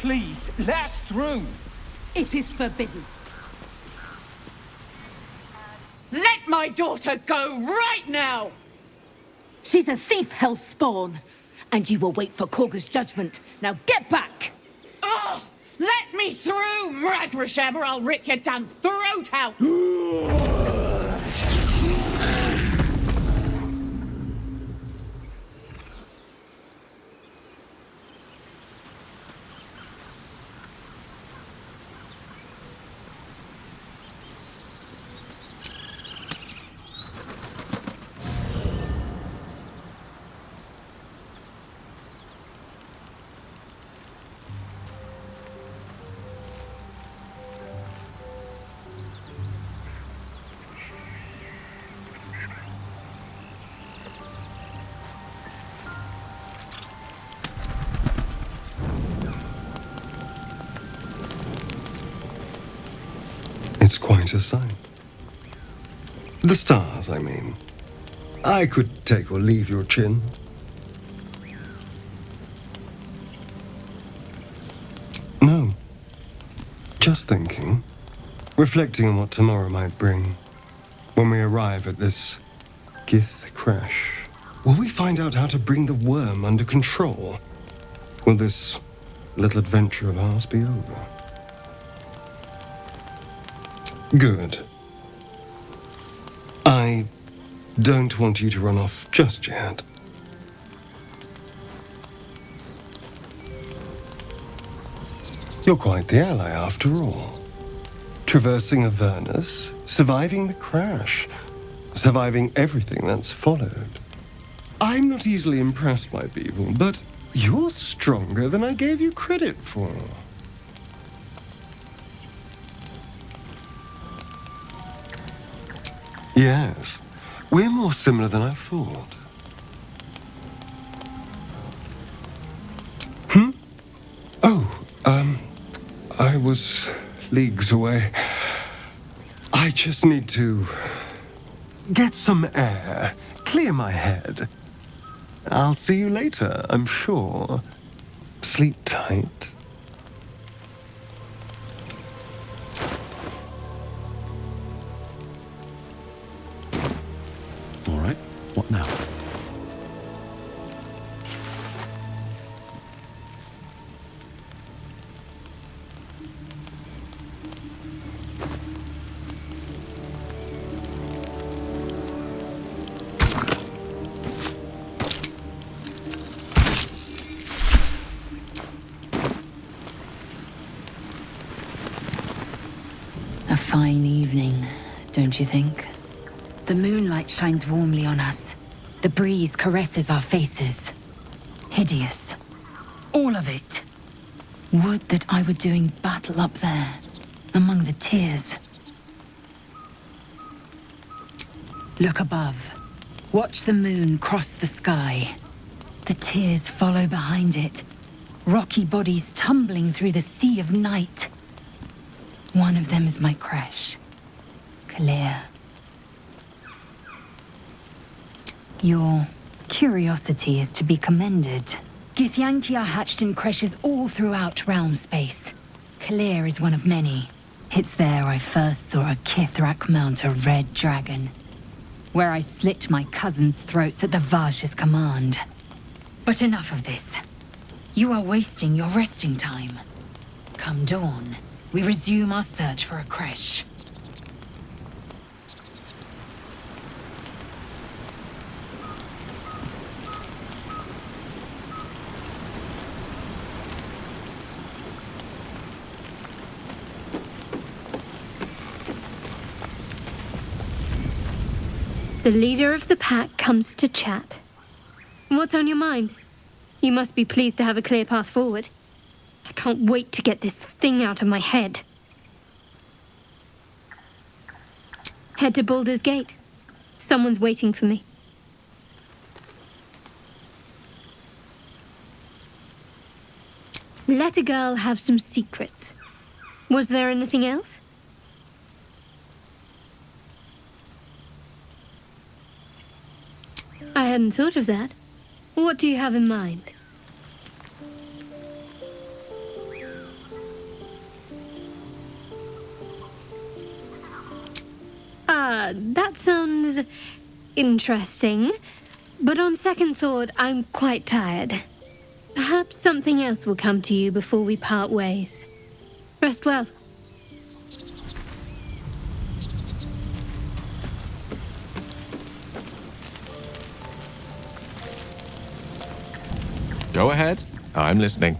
Please, let us through. It is forbidden. Let my daughter go right now! She's a thief, hellspawn. And you will wait for Korga's judgment. Now get back! Oh! Let me through, Mragrasham, or I'll rip your damn throat out! It's quite a sight. The stars, I mean. I could take or leave your chin. No. Just thinking. Reflecting on what tomorrow might bring. When we arrive at this Gith crash, will we find out how to bring the worm under control? Will this little adventure of ours be over? Good. I don't want you to run off just yet. You're quite the ally after all. Traversing Avernus, surviving the crash, surviving everything that's followed. I'm not easily impressed by people, but you're stronger than I gave you credit for. Yes, we're more similar than I thought. I was leagues away. I just need to get some air, clear my head. I'll see you later, I'm sure. Sleep tight. All right, what now? A fine evening, don't you think? The moonlight shines warmly on us. The breeze caresses our faces. Hideous. All of it. Would that I were doing battle up there, among the tears. Look above. Watch the moon cross the sky. The tears follow behind it. Rocky bodies tumbling through the sea of night. One of them is my crash. Clear. Your curiosity is to be commended. Githyanki are hatched in creches all throughout realm space. Clear is one of many. It's there I first saw a Kithrak mount a red dragon. Where I slit my cousins' throats at the Vash's command. But enough of this. You are wasting your resting time. Come dawn, we resume our search for a creche. The leader of the pack comes to chat. What's on your mind? You must be pleased to have a clear path forward. I can't wait to get this thing out of my head. Head to Baldur's Gate. Someone's waiting for me. Let a girl have some secrets. Was there anything else? I hadn't thought of that. What do you have in mind? That sounds interesting. But on second thought, I'm quite tired. Perhaps something else will come to you before we part ways. Rest well. Go ahead. I'm listening.